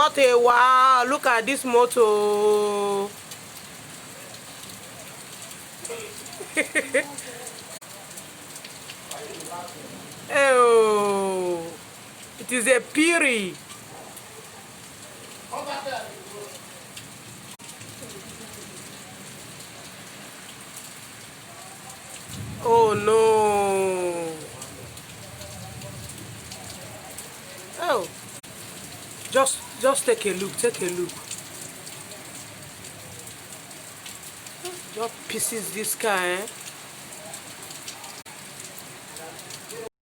What a wow! Look at this motor. Oh, it is a Piri. Oh no. Oh, just take a look. Take a look. Just pieces this car, eh?